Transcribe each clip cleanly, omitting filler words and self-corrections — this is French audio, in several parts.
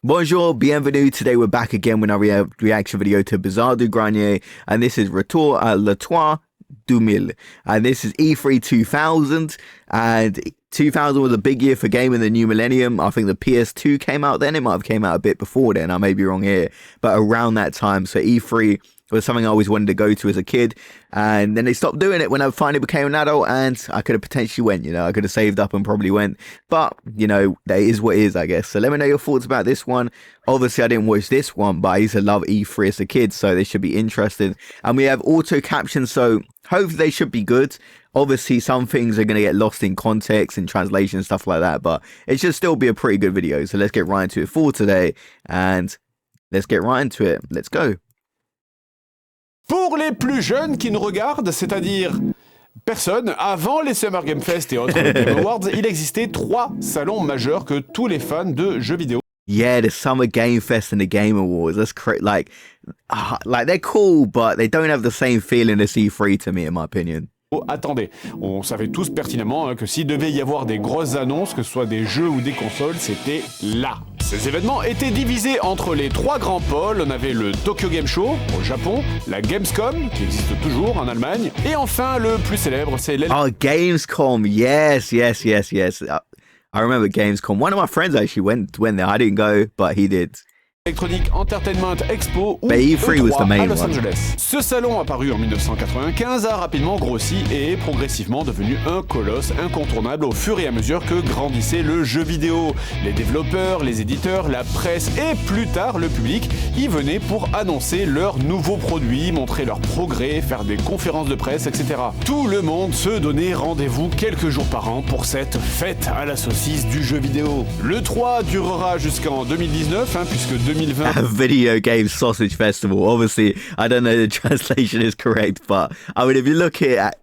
Bonjour, bienvenue. Today we're back again with our reaction video to Bizarre du Grenier, and this is Retour à l'E3 2000, and this is E3 2000, and 2000 was a big year for gaming, the new millennium. I think the PS2 came out then. It might have came out a bit before then. I may be wrong here, but around that time. So E3 was something I always wanted to go to as a kid, and then they stopped doing it when I finally became an adult, and I could have potentially went, I could have saved up and probably went, but that is what it is, I guess. So let me know your thoughts about this one. Obviously I didn't watch this one, but I used to love E3 as a kid, so they should be interesting. And we have auto captions, so hopefully they should be good. Obviously some things are going to get lost in context and translation and stuff like that, but it should still be a pretty good video. So let's get right into it for today, and let's get right into it. Let's go. Pour les plus jeunes qui nous regardent, c'est-à-dire personne, avant les Summer Game Fest et autres Game Awards, il existait 3 salons majeurs que tous les fans de jeux vidéo. Yeah, the Summer Game Fest and the Game Awards. That's crazy. Like they're cool, but they don't have the same feeling as E3 to me, in my opinion. Attendez, on savait tous pertinemment que s'il devait y avoir des grosses annonces, que ce soit des jeux ou des consoles, c'était là. Ces événements étaient divisés entre les 3 grands pôles. On avait le Tokyo Game Show au Japon, la Gamescom qui existe toujours en Allemagne, et enfin le plus célèbre, c'est Gamescom. Yes. I remember Gamescom. One of my friends actually went there. I didn't go, but he did. Electronic Entertainment Expo ou E3 was the main à Los one. Angeles. Ce salon, apparu en 1995, a rapidement grossi et est progressivement devenu un colosse incontournable au fur et à mesure que grandissait le jeu vidéo. Les développeurs, les éditeurs, la presse et plus tard le public y venaient pour annoncer leurs nouveaux produits, montrer leurs progrès, faire des conférences de presse, etc. Tout le monde se donnait rendez-vous quelques jours par an pour cette fête à la saucisse du jeu vidéo. Le 3 durera jusqu'en 2019, puisque 2020... Video Game Sausage Festival. Obviously, I don't know the translation is correct, but I mean, if you look at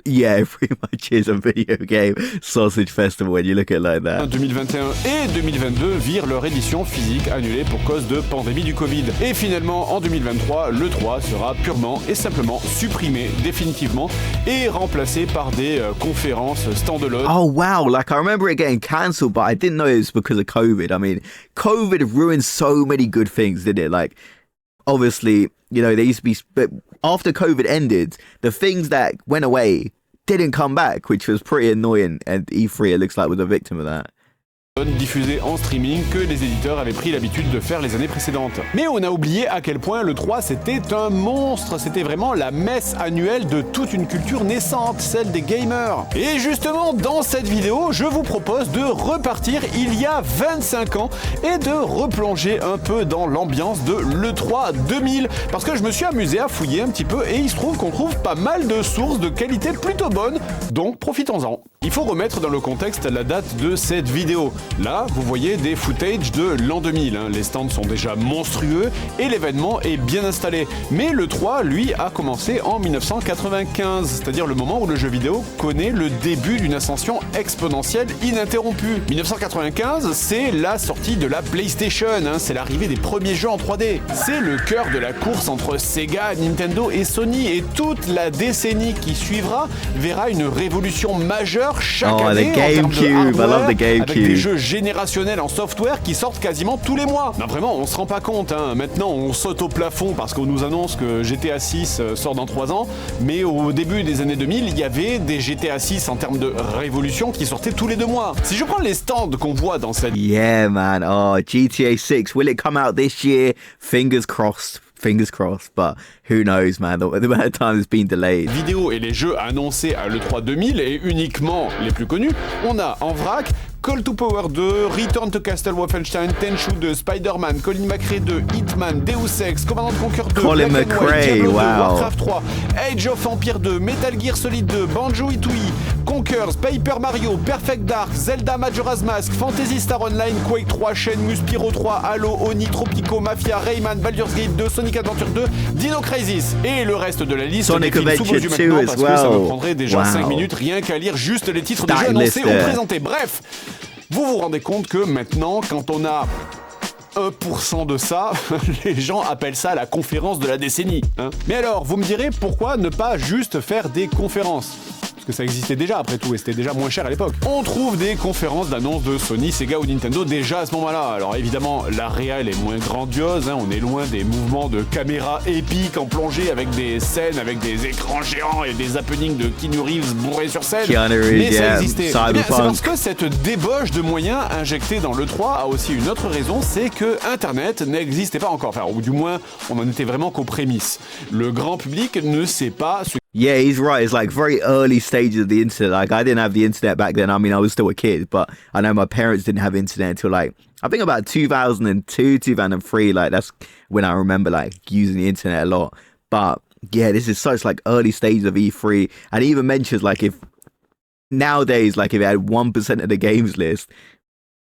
it pretty much is a video game sausage festival when you look at it like that. 2021 et 2022 virent leur édition physique annulée pour cause de pandémie du Covid. Et finalement, en 2023, le 3 sera purement et simplement supprimé définitivement et remplacé par des conférences standalone. Oh wow, like I remember it getting cancelled, but I didn't know it was because of COVID. I mean, COVID ruined so many good things, didn't it? Like, obviously, they used to be, but after COVID ended, the things that went away didn't come back, which was pretty annoying, and E3, it looks like, was a victim of that. Diffusé en streaming que les éditeurs avaient pris l'habitude de faire les années précédentes. Mais on a oublié à quel point le 3 c'était un monstre, c'était vraiment la messe annuelle de toute une culture naissante, celle des gamers. Et justement dans cette vidéo, je vous propose de repartir il y a 25 ans et de replonger un peu dans l'ambiance de l'E3 2000, parce que je me suis amusé à fouiller un petit peu et il se trouve qu'on trouve pas mal de sources de qualité plutôt bonne, donc profitons-en. Il faut remettre dans le contexte la date de cette vidéo. Là, vous voyez des footages de l'an 2000. Les stands sont déjà monstrueux et l'événement est bien installé. Mais le 3, lui, a commencé en 1995, c'est-à-dire le moment où le jeu vidéo connaît le début d'une ascension exponentielle ininterrompue. 1995, c'est la sortie de la PlayStation, c'est l'arrivée des premiers jeux en 3D. C'est le cœur de la course entre Sega, Nintendo et Sony, et toute la décennie qui suivra verra une révolution majeure chaque année en termes de hardware, avec des jeux générationnels en software qui sortent quasiment tous les mois. Non, vraiment, on se rend pas compte. Maintenant, on saute au plafond parce qu'on nous annonce que GTA 6 sort dans 3 ans, mais au début des années 2000, il y avait des GTA 6 en termes de révolution qui sortaient tous les 2 mois. Si je prends les stands qu'on voit dans cette... Yeah, man. Oh, GTA 6. Will it come out this year? Fingers crossed. Fingers crossed, but who knows, man. The amount of time it's been delayed. Vidéos et les jeux annoncés à l'E3 2000 et uniquement les plus connus, on a en vrac Call to Power 2, Return to Castle Wolfenstein, Tenchu 2, Spider-Man, Colin McRae 2, Hitman, Deus Ex, Command & Conquer 2, Colin Black and White, McRae, Diablo 2, wow. Warcraft 3, Age of Empire 2, Metal Gear Solid 2, Banjo-Tooie, Conkers, Paper Mario, Perfect Dark, Zelda Majora's Mask, Phantasy Star Online, Quake 3, Shenmue, Spyro 3, Halo, Oni, Tropico, Mafia, Rayman, Baldur's Gate 2, Sonic Adventure 2, Dino Crisis. Et le reste de la liste Sonic défile sous vos yeux Adventure maintenant 2 parce as que ça me well. prendrait déjà 5 minutes rien qu'à lire juste les titres des jeux annoncés ou présentés. Bref, vous vous rendez compte que maintenant, quand on a 1% de ça, les gens appellent ça la conférence de la décennie. Mais alors, vous me direz, pourquoi ne pas juste faire des conférences ? Parce que ça existait déjà après tout, et c'était déjà moins cher à l'époque. On trouve des conférences d'annonces de Sony, Sega ou Nintendo déjà à ce moment-là. Alors évidemment, la réal est moins grandiose, hein, on est loin des mouvements de caméra épiques en plongée avec des scènes, avec des écrans géants et des happenings de Keanu Reeves bourré sur scène. Mais ça existait. Eh bien, c'est parce que cette débauche de moyens injectés dans l'E3 a aussi une autre raison, c'est que Internet n'existait pas encore, enfin, ou du moins, on en était vraiment qu'aux prémices. Le grand public ne sait pas ce... Yeah, he's right. It's like very early stages of the internet. Like, I didn't have the internet back then. I mean, I was still a kid, but I know my parents didn't have internet until like, I think about 2002, 2003. Like, that's when I remember like using the internet a lot. But yeah, this is such like early stages of E3. And he even mentions like if nowadays, like if it had 1% of the games list,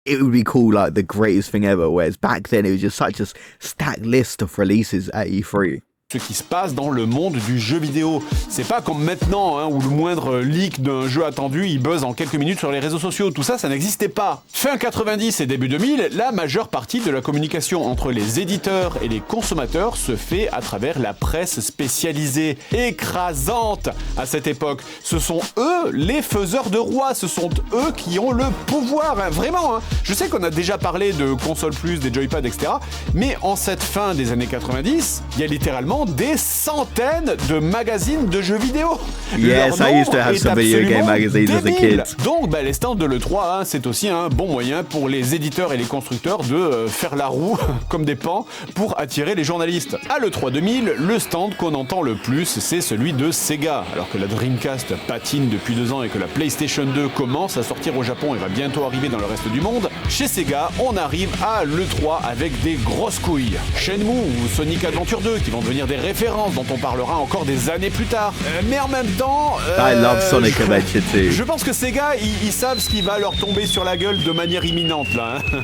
it would be called like the greatest thing ever. Whereas back then, it was just such a stacked list of releases at E3. Ce qui se passe dans le monde du jeu vidéo. C'est pas comme maintenant, hein, où le moindre leak d'un jeu attendu, il buzz en quelques minutes sur les réseaux sociaux. Tout ça, ça n'existait pas. Fin 90 et début 2000, la majeure partie de la communication entre les éditeurs et les consommateurs se fait à travers la presse spécialisée, écrasante à cette époque. Ce sont eux les faiseurs de rois, ce sont eux qui ont le pouvoir, hein, vraiment. Hein. Je sais qu'on a déjà parlé de console plus, des joypads, etc. Mais en cette fin des années 90, il y a littéralement des centaines de magazines de jeux vidéo. Yes, I used to have some video game magazines as a kid. Donc, les stands de l'E3, hein, c'est aussi un bon moyen pour les éditeurs et les constructeurs de faire la roue comme des pans pour attirer les journalistes. À l'E3 2000, le stand qu'on entend le plus, c'est celui de Sega. Alors que la Dreamcast patine depuis 2 ans et que la PlayStation 2 commence à sortir au Japon et va bientôt arriver dans le reste du monde, chez Sega, on arrive à l'E3 avec des grosses couilles. Shenmue ou Sonic Adventure 2 qui vont devenir des références dont on parlera encore des années plus tard. Mais en même temps... I love Sonic Adventure 2. Je pense que Sega, ils savent ce qui va leur tomber sur la gueule de manière imminente, là. Hein.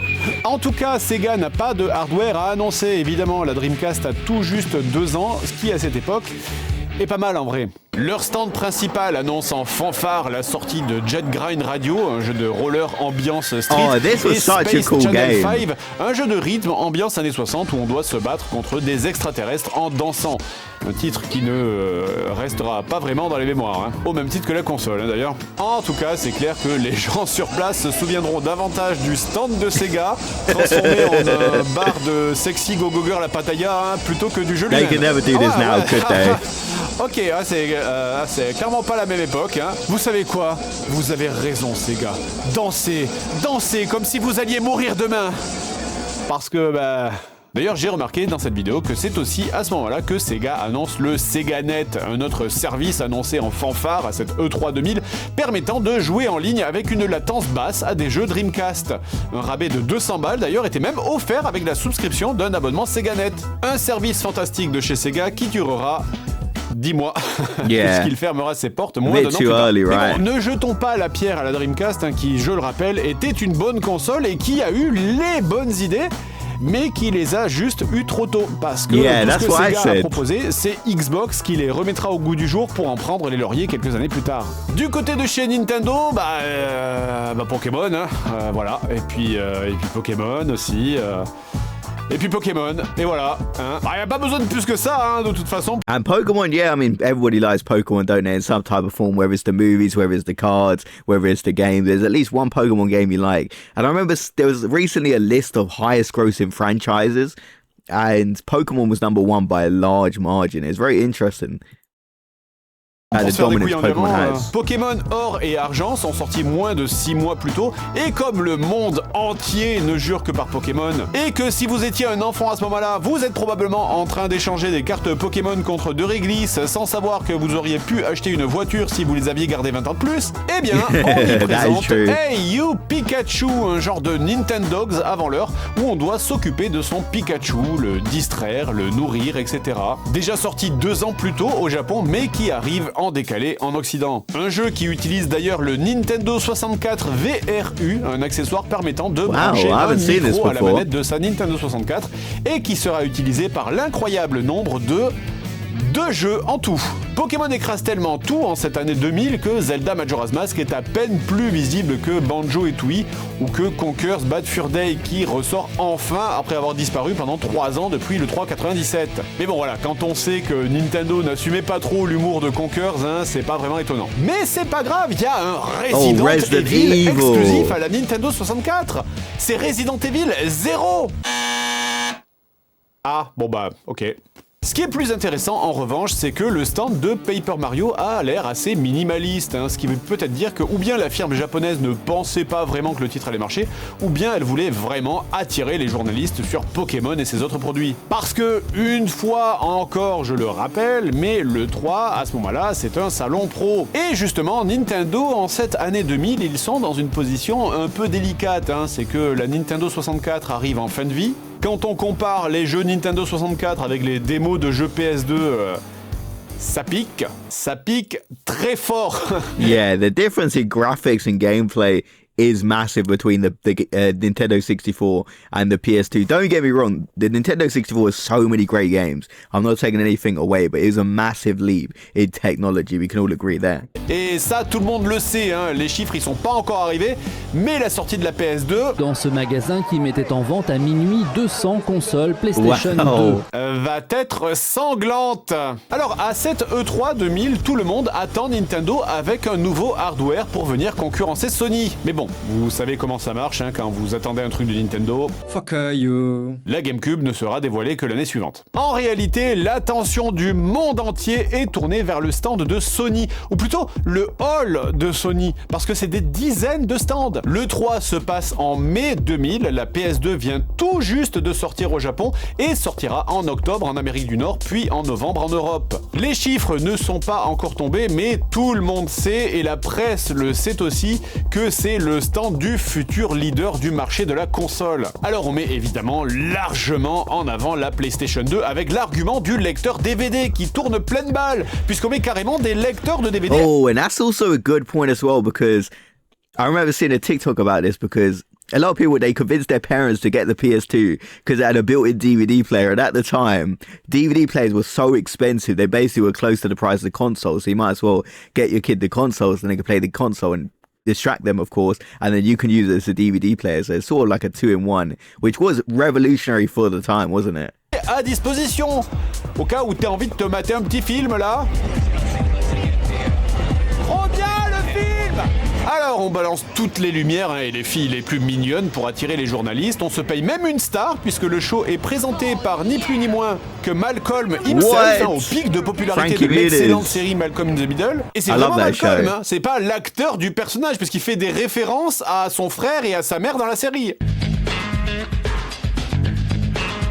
En tout cas, Sega n'a pas de hardware à annoncer. Évidemment, la Dreamcast a tout juste 2 ans, ce qui, à cette époque, est pas mal en vrai. Leur stand principal annonce en fanfare la sortie de Jet Grind Radio, un jeu de roller ambiance street, et Space Channel 5, un jeu de rythme ambiance années 60 où on doit se battre contre des extraterrestres en dansant. Un titre qui ne restera pas vraiment dans les mémoires, hein. Au même titre que la console, hein, d'ailleurs. En tout cas, c'est clair que les gens sur place se souviendront davantage du stand de Sega, transformé en un bar de sexy go-go girl à Pattaya, hein, plutôt que du jeu lui-même. They can never do this now, could they? Ok, c'est clairement pas la même époque, hein. Vous savez quoi? Vous avez raison, Sega. Dansez, dansez comme si vous alliez mourir demain. Parce que, D'ailleurs, j'ai remarqué dans cette vidéo que c'est aussi à ce moment-là que Sega annonce le SegaNet, un autre service annoncé en fanfare à cette E3 2000, permettant de jouer en ligne avec une latence basse à des jeux Dreamcast. Un rabais de 200 balles d'ailleurs était même offert avec la souscription d'un abonnement SegaNet. Un service fantastique de chez Sega qui durera 10 mois, puisqu'il fermera ses portes moins d'un an plus tard. Mais bon, ne jetons pas la pierre à la Dreamcast, hein, qui, je le rappelle, était une bonne console et qui a eu les bonnes idées, mais qui les a juste eu trop tôt, parce que tout ce que Sega a proposé, c'est Xbox qui les remettra au goût du jour pour en prendre les lauriers quelques années plus tard. Du côté de chez Nintendo, Pokémon, hein, voilà, et puis Pokémon aussi... Et puis Pokémon, et voilà. Hein. Y a pas besoin de plus que ça, hein, de toute façon. And Pokemon, yeah, I mean, everybody likes Pokemon, don't they, in some type of form, whether it's the movies, whether it's the cards, whether it's the game. There's at least one Pokemon game you like. And I remember there was recently a list of highest grossing franchises, and Pokemon was number 1 by a large margin. It's very interesting. Pokémon Or et Argent sont sortis moins de 6 mois plus tôt, et comme le monde entier ne jure que par Pokémon, et que si vous étiez un enfant à ce moment-là, vous êtes probablement en train d'échanger des cartes Pokémon contre de réglisse sans savoir que vous auriez pu acheter une voiture si vous les aviez gardées 20 ans de plus, eh bien, on y présente Hey You Pikachu, un genre de Nintendogs avant l'heure, où on doit s'occuper de son Pikachu, le distraire, le nourrir, etc. Déjà sorti 2 ans plus tôt au Japon, mais qui arrive en décalé en Occident. Un jeu qui utilise d'ailleurs le Nintendo 64 VRU, un accessoire permettant de brancher un micro à la manette de sa Nintendo 64, et qui sera utilisé par l'incroyable nombre de 2 jeux en tout. Pokémon écrase tellement tout en cette année 2000 que Zelda Majora's Mask est à peine plus visible que Banjo-Tooie ou que Conker's Bad Fur Day qui ressort enfin après avoir disparu pendant 3 ans depuis le 3.97. Mais bon voilà, quand on sait que Nintendo n'assumait pas trop l'humour de Conker's, hein, c'est pas vraiment étonnant. Mais c'est pas grave, il y a un Resident Evil exclusif à la Nintendo 64. C'est Resident Evil 0. Ah, bon bah, ok. Ce qui est plus intéressant en revanche, c'est que le stand de Paper Mario a l'air assez minimaliste, hein, ce qui veut peut-être dire que ou bien la firme japonaise ne pensait pas vraiment que le titre allait marcher, ou bien elle voulait vraiment attirer les journalistes sur Pokémon et ses autres produits. Parce que, une fois encore, je le rappelle, mais le 3, à ce moment-là, c'est un salon pro. Et justement, Nintendo, en cette année 2000, ils sont dans une position un peu délicate, hein, c'est que la Nintendo 64 arrive en fin de vie. Quand on compare les jeux Nintendo 64 avec les démos de jeux PS2, ça pique très fort. Yeah, the difference in graphics and gameplay is massive between the Nintendo 64 and the PS2. Don't get me wrong, the Nintendo 64 has so many great games. I'm not taking anything away, but it was a massive leap in technology. We can all agree there. Et ça, tout le monde le sait, hein, les chiffres ils sont pas encore arrivés, mais la sortie de la PS2... Dans ce magasin qui mettait en vente à minuit 200 consoles PlayStation 2. Va être sanglante. Alors, à cette E3 2000, tout le monde attend Nintendo avec un nouveau hardware pour venir concurrencer Sony. Mais bon, vous savez comment ça marche, hein, quand vous attendez un truc de Nintendo. Fuck you. La GameCube ne sera dévoilée que l'année suivante. En réalité, l'attention du monde entier est tournée vers le stand de Sony, ou plutôt le hall de Sony, parce que c'est des dizaines de stands. Le 3 se passe en mai 2000, la PS2 vient tout juste de sortir au Japon et sortira en octobre en Amérique du Nord, puis en novembre en Europe. Les chiffres ne sont pas encore tombés, mais tout le monde sait, et la presse le sait aussi, que c'est le stand du futur leader du marché de la console. Alors on met évidemment largement en avant la PlayStation 2 avec l'argument du lecteur DVD qui tourne pleine balle, puisqu'on met carrément des lecteurs de DVD. Oh, and that's also a good point as well, because I remember seeing a TikTok about this, because a lot of people, they convinced their parents to get the PS2 because it had a built-in DVD player. And at the time, DVD players were so expensive, they basically were close to the price of the console. So you might as well get your kid the consoles and they can play the console and distract them, of course, and then you can use it as a DVD player. So it's sort of like a 2-in-1, which was revolutionary for the time, wasn't it? À disposition, au cas où t'as envie de te mater un petit film là. Trop bien le film! Alors on balance toutes les lumières, hein, et les filles les plus mignonnes pour attirer les journalistes. On se paye même une star puisque le show est présenté par ni plus ni moins que Malcolm himself, hein, au pic de popularité Frankie de l'excellente série Malcolm in the Middle. Et c'est vraiment Malcolm, hein, c'est pas l'acteur du personnage puisqu'il fait des références à son frère et à sa mère dans la série.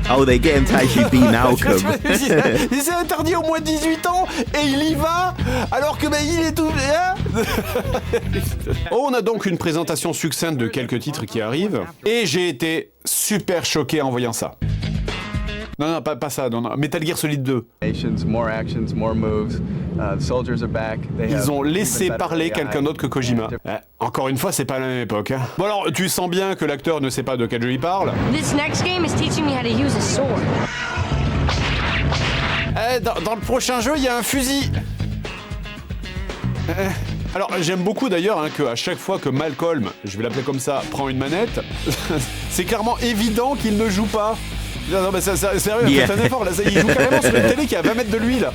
Oh, they get him to actually be Malcolm. C'est interdit au moins de 18 ans et il y va alors que il est tout... Hein. On a donc une présentation succincte de quelques titres qui arrivent et j'ai été super choqué en voyant ça. Non, pas ça, non. Metal Gear Solid 2. Ils ont laissé parler quelqu'un d'autre que Kojima. Encore une fois, c'est pas la même époque. Hein. Bon alors, tu sens bien que l'acteur ne sait pas de quel jeu il parle. This next game is teaching me how to use a sword. Dans le prochain jeu, il y a un fusil. Alors, j'aime beaucoup d'ailleurs, hein, qu'à chaque fois que Malcolm, je vais l'appeler comme ça, prend une manette, c'est clairement évident qu'il ne joue pas. Non, mais sérieux, faites un effort, là, il joue carrément sur une télé qui est à 20 mètres de lui, là.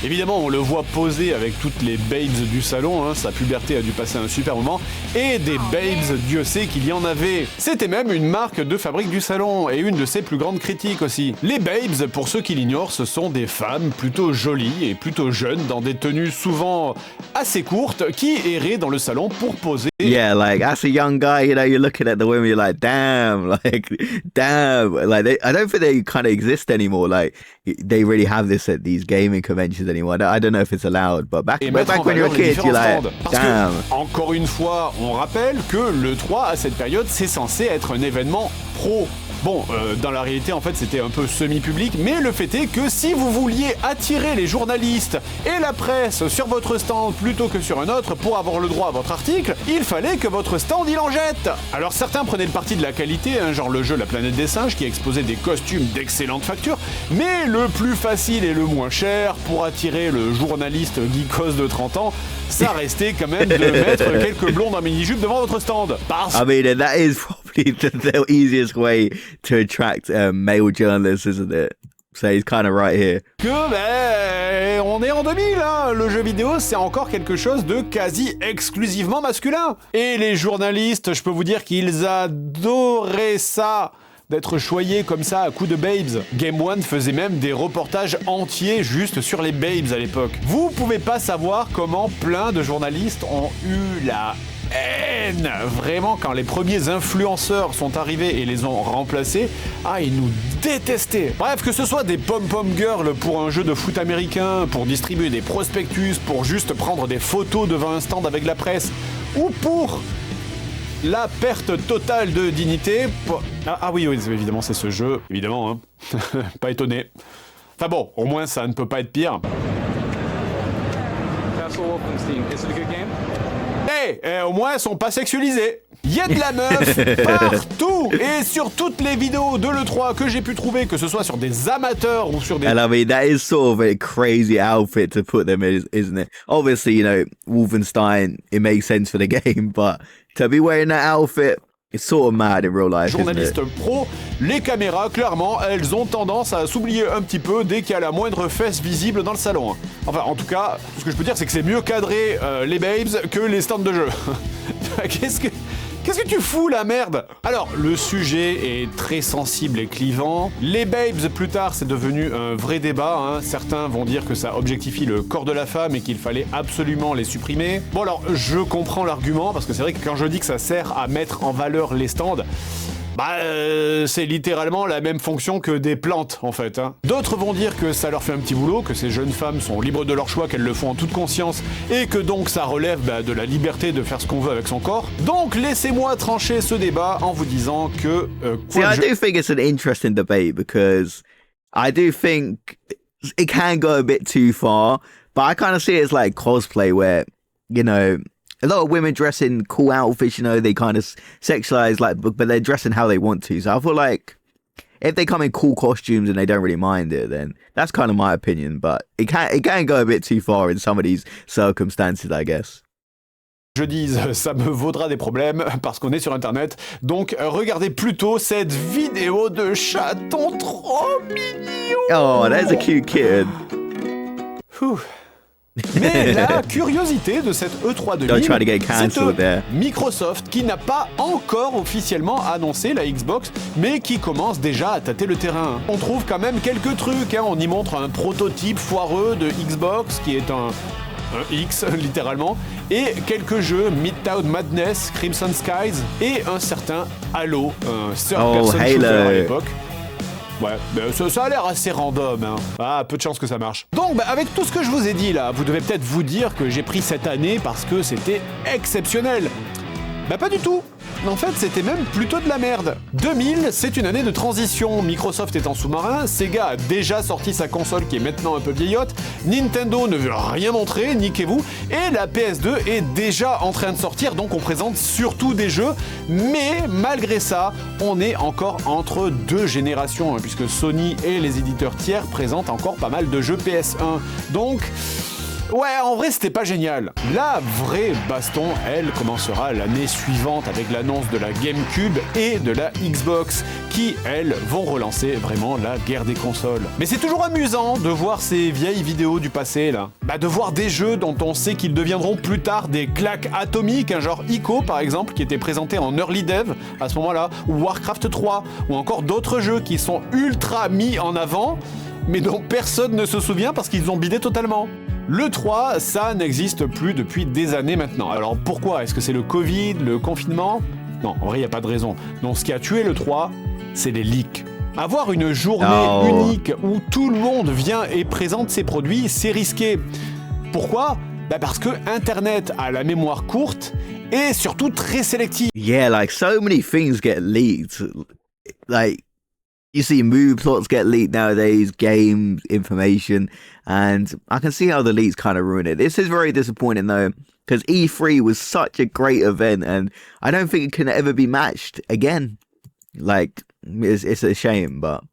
Évidemment, on le voit poser avec toutes les babes du salon, hein, sa puberté a dû passer un super moment, et des babes, Dieu sait qu'il y en avait. C'était même une marque de fabrique du salon, et une de ses plus grandes critiques aussi. Les babes, pour ceux qui l'ignorent, ce sont des femmes plutôt jolies et plutôt jeunes, dans des tenues souvent assez courtes, qui erraient dans le salon pour poser. Yeah, like, as a young guy, you know, you're looking at the women, you're like, damn, like, I don't think they kind of exist anymore, like, they really have this at these gaming conventions anymore. I don't know if it's allowed, but back when you were a kid, you're like, damn. Encore une fois, on rappelle que le 3, à cette période, c'est censé être un événement pro. Bon, dans la réalité, en fait, c'était un peu semi-public, mais le fait est que si vous vouliez attirer les journalistes et la presse sur votre stand plutôt que sur un autre pour avoir le droit à votre article, il fallait que votre stand il en jette. Alors certains prenaient le parti de la qualité, genre le jeu La Planète des Singes qui exposait des costumes d'excellente facture, mais le plus facile et le moins cher pour attirer le journaliste geekos de 30 ans, ça restait quand même de mettre quelques blondes en mini-jupe devant votre stand. Parce I mean, that is probably the easiest way to attract male journalists, isn't it? So he's kind of right here. que, on est en 2000, hein. Le jeu vidéo, c'est encore quelque chose de quasi exclusivement masculin. Et les journalistes, je peux vous dire qu'ils adoraient ça, d'être choyés comme ça à coups de babes. Game One faisait même des reportages entiers juste sur les babes à l'époque. Vous pouvez pas savoir comment plein de journalistes ont eu la haine. Vraiment, quand les premiers influenceurs sont arrivés et les ont remplacés, ils nous détestaient. Bref, que ce soit des pom-pom girls pour un jeu de foot américain, pour distribuer des prospectus, pour juste prendre des photos devant un stand avec la presse, ou pour la perte totale de dignité. Oui, évidemment, c'est ce jeu, évidemment, hein. Pas étonné. Enfin bon, au moins ça ne peut pas être pire. Castle Wolfenstein, is it a good game? Au moins elles sont pas sexualisées. Il y a de la meuf partout. Et sur toutes les vidéos de l'E3 que j'ai pu trouver, que ce soit sur des amateurs ou sur des... And I mean, that is sort of a crazy outfit to put them in, isn't it? Obviously, you know, Wolfenstein, it makes sense for the game, but to be wearing that outfit, it's sort of mad in real life, journalistes isn't it? pro, les caméras, clairement, elles ont tendance à s'oublier un petit peu dès qu'il y a la moindre fesse visible dans le salon. Enfin, en tout cas, ce que je peux dire, c'est que c'est mieux cadré les babes que les stands de jeu. Qu'est-ce que tu fous, la merde? Alors, le sujet est très sensible et clivant. Les babes, plus tard, c'est devenu un vrai débat, hein. Certains vont dire que ça objectifie le corps de la femme et qu'il fallait absolument les supprimer. Bon, alors, je comprends l'argument, parce que c'est vrai que quand je dis que ça sert à mettre en valeur les stands, c'est littéralement la même fonction que des plantes, en fait, hein. D'autres vont dire que ça leur fait un petit boulot, que ces jeunes femmes sont libres de leur choix, qu'elles le font en toute conscience, et que donc ça relève de la liberté de faire ce qu'on veut avec son corps. Donc laissez-moi trancher ce débat en vous disant que... See, I do think it's an interesting debate because I do think it can go a bit too far, but I kind of see it as like cosplay where, you know... A lot of women dress in cool outfits, you know, they kind of sexualize, like, but they're dressing how they want to. So I feel like if they come in cool costumes and they don't really mind it, then that's kind of my opinion. But it can go a bit too far in some of these circumstances, I guess. Je dis, ça me vaudra des problèmes parce qu'on est sur internet. Donc regardez plutôt cette vidéo de chaton trop mignon. Oh, there's a cute kid. Ouh. Mais la curiosité de cette E3 Don't try to get 2000, cancelled there. c'est Microsoft qui n'a pas encore officiellement annoncé la Xbox, mais qui commence déjà à tâter le terrain. On trouve quand même quelques trucs, hein. On y montre un prototype foireux de Xbox qui est un X littéralement, et quelques jeux Midtown Madness, Crimson Skies et un certain Halo, un third-person shooter à l'époque. Ouais, ça a l'air assez random, hein. Peu de chance que ça marche. Donc, avec tout ce que je vous ai dit là, vous devez peut-être vous dire que j'ai pris cette année parce que c'était exceptionnel. Pas du tout. En fait, c'était même plutôt de la merde. 2000, c'est une année de transition. Microsoft est en sous-marin, Sega a déjà sorti sa console qui est maintenant un peu vieillotte, Nintendo ne veut rien montrer, niquez-vous, et la PS2 est déjà en train de sortir, donc on présente surtout des jeux, mais malgré ça, on est encore entre deux générations, hein, puisque Sony et les éditeurs tiers présentent encore pas mal de jeux PS1. Donc... ouais, en vrai, c'était pas génial. La vraie baston, elle, commencera l'année suivante avec l'annonce de la GameCube et de la Xbox, qui, elles, vont relancer vraiment la guerre des consoles. Mais c'est toujours amusant de voir ces vieilles vidéos du passé, là. De voir des jeux dont on sait qu'ils deviendront plus tard des claques atomiques, un genre Ico, par exemple, qui était présenté en early dev à ce moment-là, ou Warcraft 3, ou encore d'autres jeux qui sont ultra mis en avant, mais dont personne ne se souvient parce qu'ils ont bidé totalement. Le 3, ça n'existe plus depuis des années maintenant. Alors pourquoi? Est-ce que c'est le Covid, le confinement? Non, en vrai, il n'y a pas de raison. Non, ce qui a tué le 3, c'est les leaks. Avoir une journée unique où tout le monde vient et présente ses produits, c'est risqué. Pourquoi? Parce que Internet a la mémoire courte et surtout très sélective. Yeah, like so many things get leaked. like, you see move plots get leaked nowadays, game information, and I can see how the leaks kind of ruin it. This is very disappointing though, because E3 was such a great event, and I don't think it can ever be matched again. Like, it's a shame, but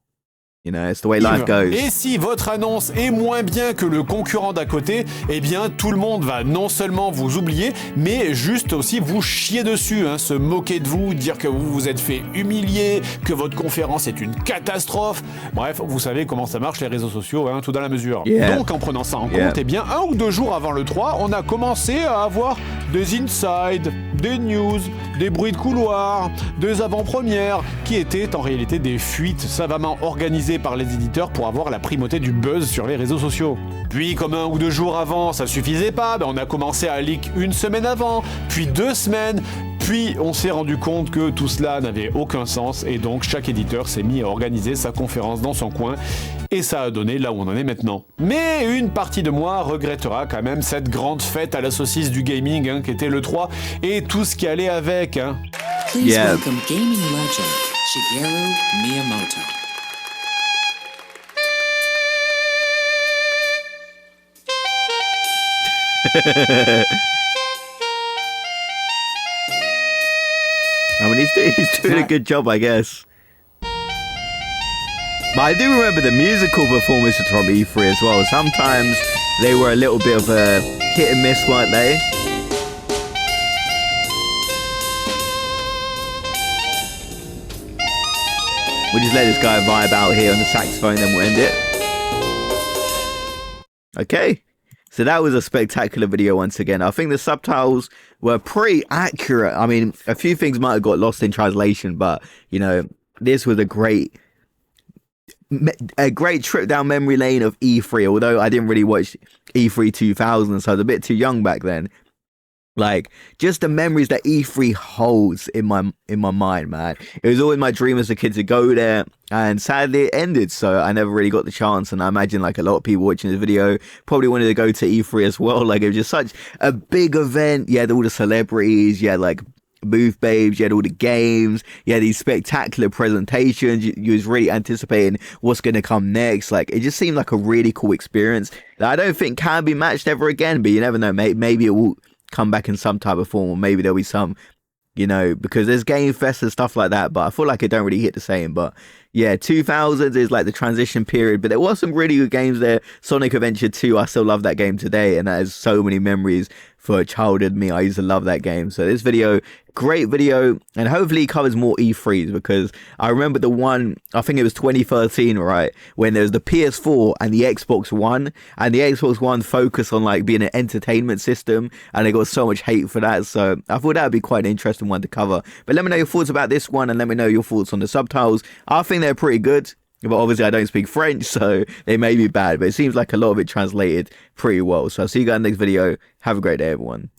you know, it's the way life goes. Et si votre annonce est moins bien que le concurrent d'à côté, eh bien tout le monde va non seulement vous oublier, mais juste aussi vous chier dessus, hein, se moquer de vous, dire que vous vous êtes fait humilier, que votre conférence est une catastrophe. Bref, vous savez comment ça marche les réseaux sociaux, hein, tout dans la mesure. Yeah. Donc en prenant ça en compte, eh bien 1 ou 2 jours avant le 3, on a commencé à avoir des insides, des news, des bruits de couloir, des avant-premières, qui étaient en réalité des fuites savamment organisées par les éditeurs pour avoir la primauté du buzz sur les réseaux sociaux. Puis comme 1 ou 2 jours avant ça suffisait pas, on a commencé à leak 1 semaine avant, puis 2 semaines, puis on s'est rendu compte que tout cela n'avait aucun sens et donc chaque éditeur s'est mis à organiser sa conférence dans son coin et ça a donné là où on en est maintenant. Mais une partie de moi regrettera quand même cette grande fête à la saucisse du gaming, hein, qui était le 3 et tout ce qui allait avec. Hein. Please welcome gaming legend Shigeru Miyamoto. I mean, he's doing a good job, I guess. But I do remember the musical performances from E3 as well. Sometimes they were a little bit of a hit and miss, weren't they? We'll just let this guy vibe out here on the saxophone, then we'll end it. Okay. So that was a spectacular video once again. I think the subtitles were pretty accurate. I mean, a few things might have got lost in translation, but, you know, this was a great trip down memory lane of E3. Although I didn't really watch E3 2000, so I was a bit too young back then. Like, just the memories that E3 holds in my mind, man. It was always my dream as a kid to go there, and sadly it ended, so I never really got the chance. And I imagine like a lot of people watching this video probably wanted to go to E3 as well. Like, it was just such a big event. You had all the celebrities, you had like booth babes, you had all the games, you had these spectacular presentations, you was really anticipating what's going to come next. Like, it just seemed like a really cool experience that I don't think can be matched ever again, but you never know, maybe it will come back in some type of form, or maybe there'll be some, you know, because there's Game Fest and stuff like that, but I feel like it don't really hit the same. But yeah, 2000s is like the transition period, but there was some really good games there. Sonic Adventure 2, I still love that game today, and that has so many memories for childhood me. I used to love that game. So this video, great video, and hopefully it covers more E3s, because I remember the one, I think it was 2013, right, when there was the PS4 and the Xbox One, and the Xbox One focused on like being an entertainment system, and they got so much hate for that. So I thought that would be quite an interesting one to cover. But let me know your thoughts about this one, and let me know your thoughts on the subtitles. I think they're pretty good, but obviously I don't speak French, so they may be bad, but it seems like a lot of it translated pretty well. So I'll see you guys in the next video. Have a great day, everyone.